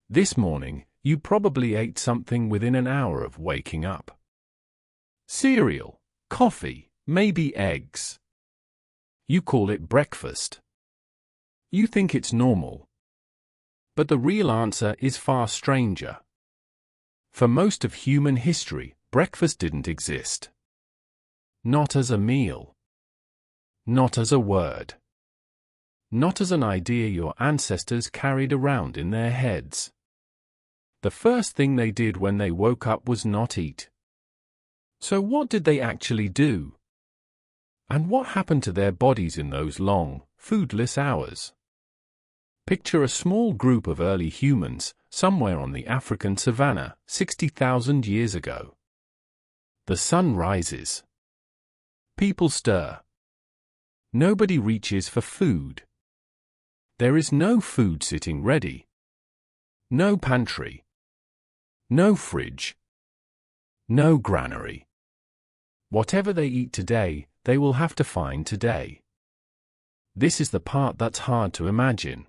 This morning, you probably ate something within an hour of waking up. Cereal, coffee, maybe eggs. You call it breakfast. You think it's normal. But the real answer is far stranger. For most of human history, breakfast didn't exist. Not as a meal. Not as a word. Not as an idea your ancestors carried around in their heads. The first thing they did when they woke up was not eat. So what did they actually do? And what happened to their bodies in those long, foodless hours? Picture a small group of early humans, somewhere on the African savanna, 60,000 years ago. The sun rises. People stir. Nobody reaches for food. There is no food sitting ready. No pantry. No fridge. No granary. Whatever they eat today, they will have to find today. This is the part that's hard to imagine.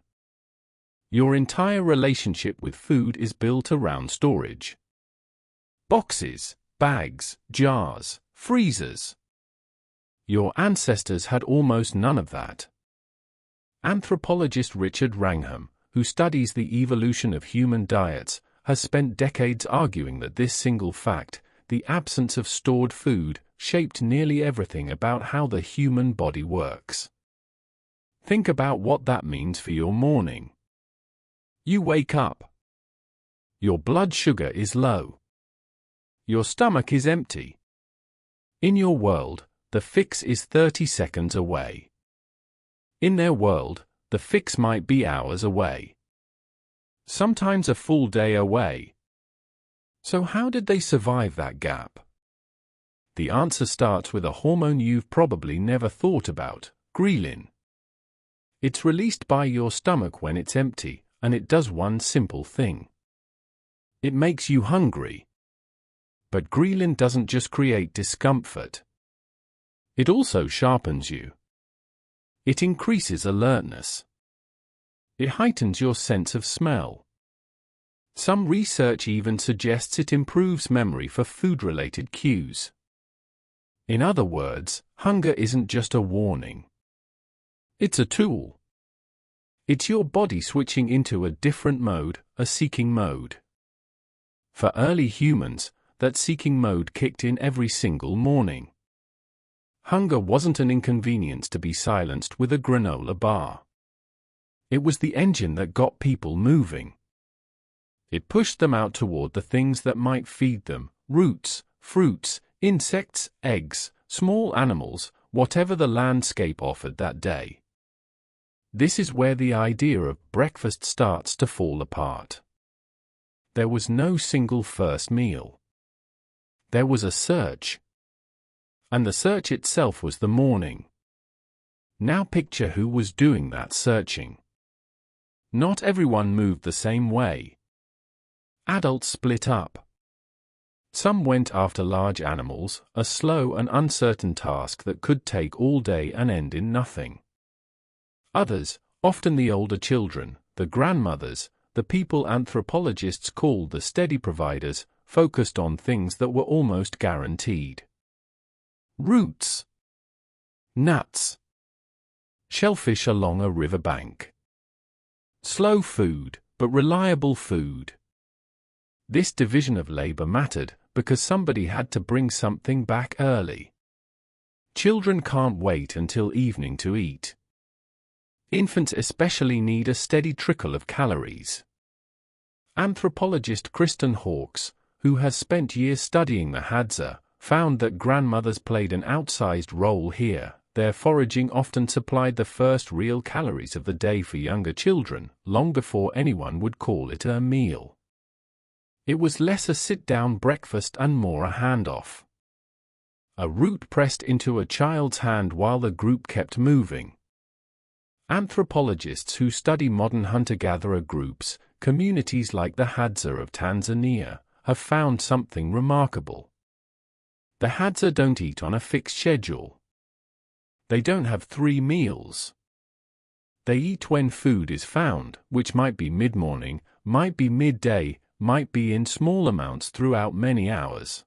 Your entire relationship with food is built around storage. Boxes, bags, jars, freezers. Your ancestors had almost none of that. Anthropologist Richard Wrangham, who studies the evolution of human diets, has spent decades arguing that this single fact, the absence of stored food, shaped nearly everything about how the human body works. Think about what that means for your morning. You wake up. Your blood sugar is low. Your stomach is empty. In your world, the fix is 30 seconds away. In their world, the fix might be hours away. Sometimes a full day away. So how did they survive that gap? The answer starts with a hormone you've probably never thought about, ghrelin. It's released by your stomach when it's empty, and it does one simple thing. It makes you hungry. But ghrelin doesn't just create discomfort. It also sharpens you. It increases alertness. It heightens your sense of smell. Some research even suggests it improves memory for food-related cues. In other words, hunger isn't just a warning. It's a tool. It's your body switching into a different mode, a seeking mode. For early humans, that seeking mode kicked in every single morning. Hunger wasn't an inconvenience to be silenced with a granola bar. It was the engine that got people moving. It pushed them out toward the things that might feed them, roots, fruits, insects, eggs, small animals, whatever the landscape offered that day. This is where the idea of breakfast starts to fall apart. There was no single first meal. There was a search. And the search itself was the morning. Now picture who was doing that searching. Not everyone moved the same way. Adults split up. Some went after large animals, a slow and uncertain task that could take all day and end in nothing. Others, often the older children, the grandmothers, the people anthropologists called the steady providers, focused on things that were almost guaranteed. Roots. Nuts. Shellfish along a riverbank. Slow food, but reliable food. This division of labor mattered because somebody had to bring something back early. Children can't wait until evening to eat. Infants especially need a steady trickle of calories. Anthropologist Kristen Hawkes, who has spent years studying the Hadza, found that grandmothers played an outsized role here. Their foraging often supplied the first real calories of the day for younger children, long before anyone would call it a meal. It was less a sit-down breakfast and more a handoff. A root pressed into a child's hand while the group kept moving. Anthropologists who study modern hunter-gatherer groups, communities like the Hadza of Tanzania, have found something remarkable. The Hadza don't eat on a fixed schedule. They don't have 3 meals. They eat when food is found, which might be mid-morning, might be midday, might be in small amounts throughout many hours.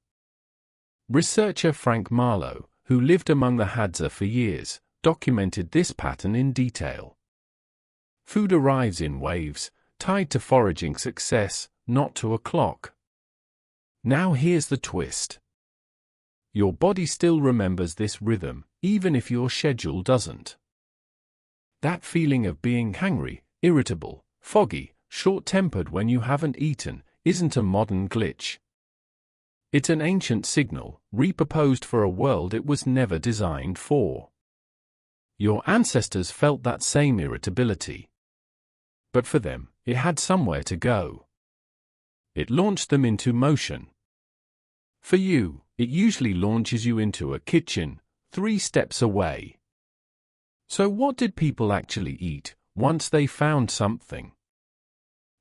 Researcher Frank Marlowe, who lived among the Hadza for years, documented this pattern in detail. Food arrives in waves, tied to foraging success, not to a clock. Now here's the twist. Your body still remembers this rhythm, even if your schedule doesn't. That feeling of being hangry, irritable, foggy, short-tempered when you haven't eaten, isn't a modern glitch. It's an ancient signal, repurposed for a world it was never designed for. Your ancestors felt that same irritability. But for them, it had somewhere to go. It launched them into motion. For you, it usually launches you into a kitchen, 3 steps away. So what did people actually eat, once they found something?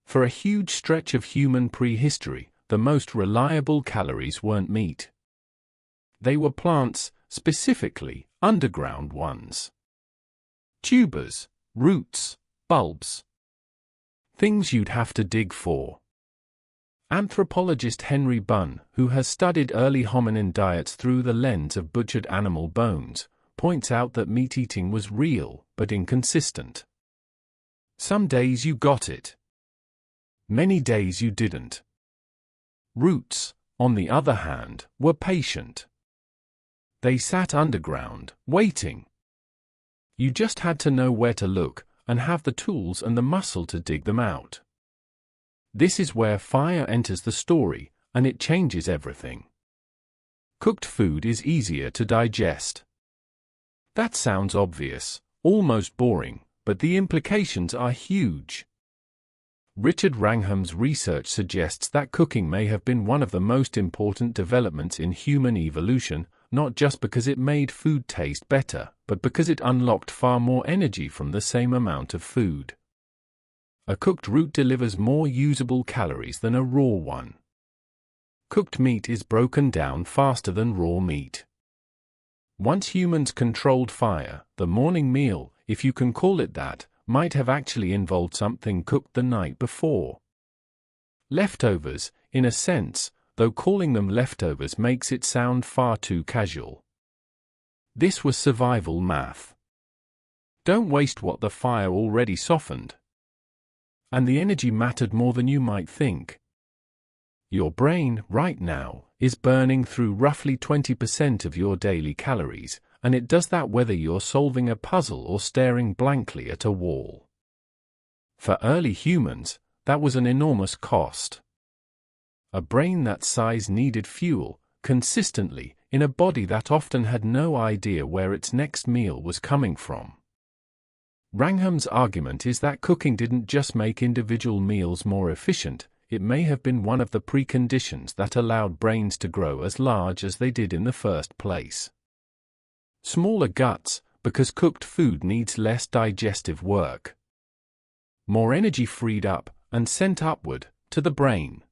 For a huge stretch of human prehistory, the most reliable calories weren't meat. They were plants, specifically, underground ones. Tubers, roots, bulbs. Things you'd have to dig for. Anthropologist Henry Bunn, who has studied early hominin diets through the lens of butchered animal bones, points out that meat eating was real, but inconsistent. Some days you got it. Many days you didn't. Roots, on the other hand, were patient. They sat underground, waiting. You just had to know where to look, and have the tools and the muscle to dig them out. This is where fire enters the story, and it changes everything. Cooked food is easier to digest. That sounds obvious, almost boring, but the implications are huge. Richard Wrangham's research suggests that cooking may have been one of the most important developments in human evolution, not just because it made food taste better, but because it unlocked far more energy from the same amount of food. A cooked root delivers more usable calories than a raw one. Cooked meat is broken down faster than raw meat. Once humans controlled fire, the morning meal, if you can call it that, might have actually involved something cooked the night before. Leftovers, in a sense, though calling them leftovers makes it sound far too casual. This was survival math. Don't waste what the fire already softened. And the energy mattered more than you might think. Your brain, right now, is burning through roughly 20% of your daily calories, and it does that whether you're solving a puzzle or staring blankly at a wall. For early humans, that was an enormous cost. A brain that size needed fuel, consistently, in a body that often had no idea where its next meal was coming from. Wrangham's argument is that cooking didn't just make individual meals more efficient, it may have been one of the preconditions that allowed brains to grow as large as they did in the first place. Smaller guts, because cooked food needs less digestive work. More energy freed up, and sent upward, to the brain.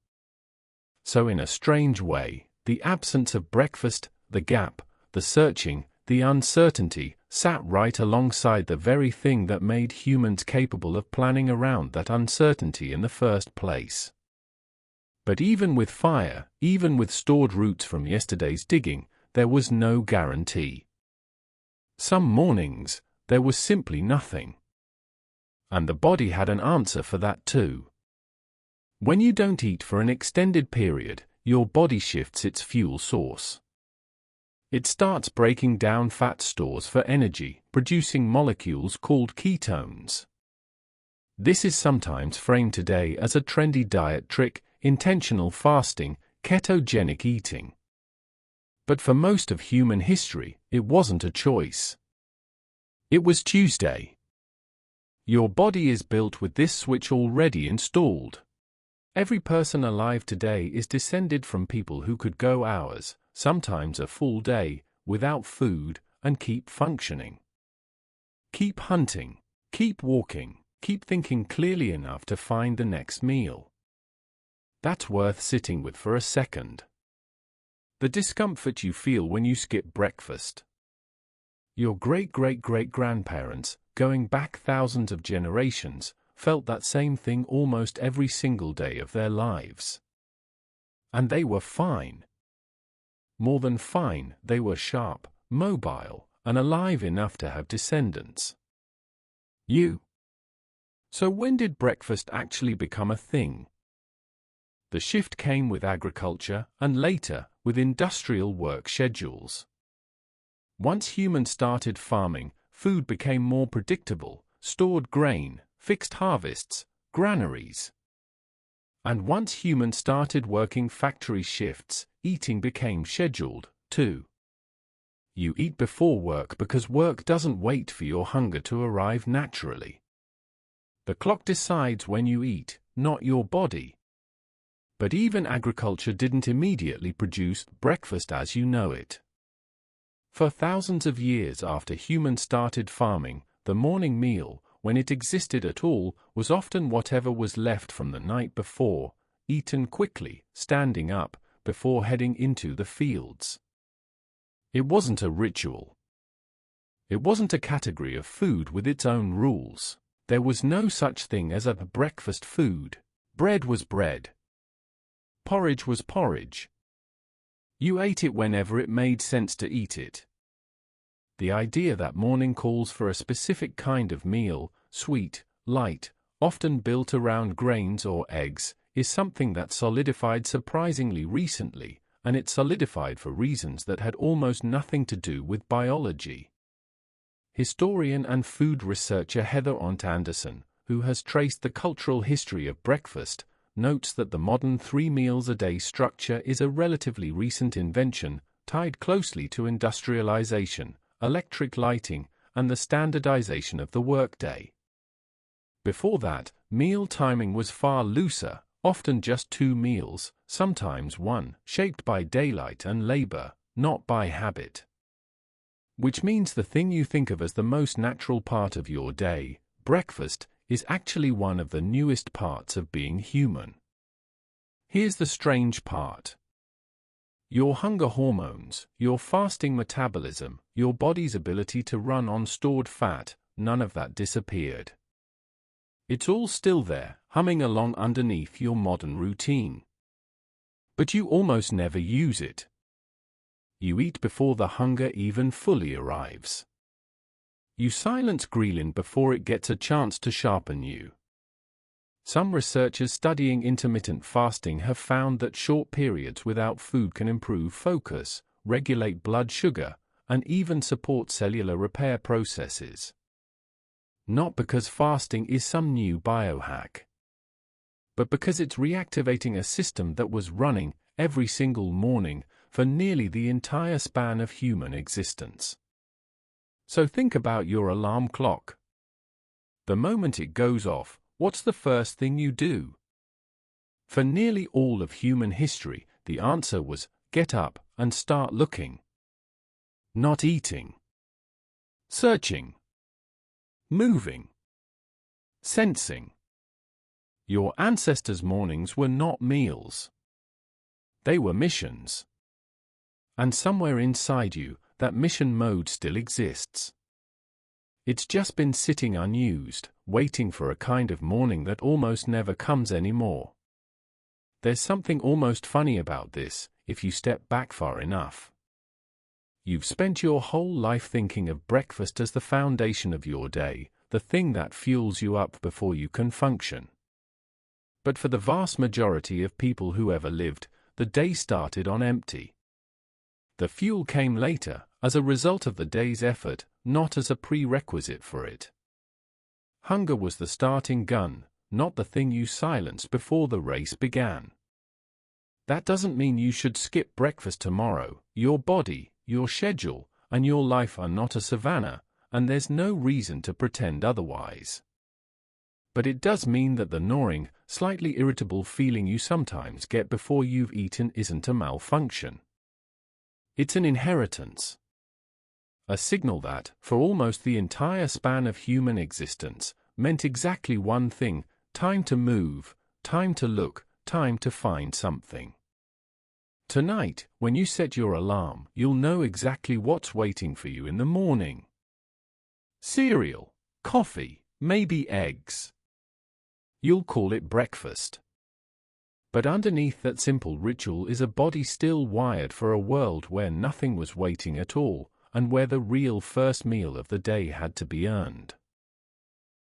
So in a strange way, the absence of breakfast, the gap, the searching, the uncertainty, sat right alongside the very thing that made humans capable of planning around that uncertainty in the first place. But even with fire, even with stored roots from yesterday's digging, there was no guarantee. Some mornings, there was simply nothing. And the body had an answer for that too. When you don't eat for an extended period, your body shifts its fuel source. It starts breaking down fat stores for energy, producing molecules called ketones. This is sometimes framed today as a trendy diet trick, intentional fasting, ketogenic eating. But for most of human history, it wasn't a choice. It was Tuesday. Your body is built with this switch already installed. Every person alive today is descended from people who could go hours, sometimes a full day, without food, and keep functioning. Keep hunting, keep walking, keep thinking clearly enough to find the next meal. That's worth sitting with for a second. The discomfort you feel when you skip breakfast. Your great-great-great-grandparents, going back thousands of generations, felt that same thing almost every single day of their lives. And they were fine. More than fine, they were sharp, mobile, and alive enough to have descendants. So when did breakfast actually become a thing? The shift came with agriculture, and later, with industrial work schedules. Once humans started farming, food became more predictable: stored grain, fixed harvests, granaries. And once humans started working factory shifts, eating became scheduled, too. You eat before work because work doesn't wait for your hunger to arrive naturally. The clock decides when you eat, not your body. But even agriculture didn't immediately produce breakfast as you know it. For thousands of years after humans started farming, the morning meal, when it existed at all, was often whatever was left from the night before, eaten quickly, standing up, before heading into the fields. It wasn't a ritual. It wasn't a category of food with its own rules. There was no such thing as a breakfast food. Bread was bread. Porridge was porridge. You ate it whenever it made sense to eat it. The idea that morning calls for a specific kind of meal, sweet, light, often built around grains or eggs, is something that solidified surprisingly recently, and it solidified for reasons that had almost nothing to do with biology. Historian and food researcher Heather Anderson, who has traced the cultural history of breakfast, notes that the modern 3 meals a day structure is a relatively recent invention, tied closely to industrialization, electric lighting, and the standardization of the workday. Before that, meal timing was far looser, often just 2 meals, sometimes 1, shaped by daylight and labor, not by habit. Which means the thing you think of as the most natural part of your day, breakfast, is actually one of the newest parts of being human. Here's the strange part. Your hunger hormones, your fasting metabolism, your body's ability to run on stored fat, none of that disappeared. It's all still there, humming along underneath your modern routine. But you almost never use it. You eat before the hunger even fully arrives. You silence Ghrelin before it gets a chance to sharpen you. Some researchers studying intermittent fasting have found that short periods without food can improve focus, regulate blood sugar, and even support cellular repair processes. Not because fasting is some new biohack, but because it's reactivating a system that was running every single morning for nearly the entire span of human existence. So think about your alarm clock. The moment it goes off, what's the first thing you do? For nearly all of human history, the answer was get up and start looking. Not eating. Searching. Moving. Sensing. Your ancestors' mornings were not meals. They were missions. And somewhere inside you, that mission mode still exists. It's just been sitting unused, waiting for a kind of morning that almost never comes anymore. There's something almost funny about this, if you step back far enough. You've spent your whole life thinking of breakfast as the foundation of your day, the thing that fuels you up before you can function. But for the vast majority of people who ever lived, the day started on empty. The fuel came later, as a result of the day's effort, not as a prerequisite for it. Hunger was the starting gun, not the thing you silenced before the race began. That doesn't mean you should skip breakfast tomorrow. Your body, your schedule, and your life are not a savanna, and there's no reason to pretend otherwise. But it does mean that the gnawing, slightly irritable feeling you sometimes get before you've eaten isn't a malfunction. It's an inheritance. A signal that, for almost the entire span of human existence, meant exactly one thing: time to move, time to look, time to find something. Tonight, when you set your alarm, you'll know exactly what's waiting for you in the morning. Cereal, coffee, maybe eggs. You'll call it breakfast. But underneath that simple ritual is a body still wired for a world where nothing was waiting at all, and where the real first meal of the day had to be earned.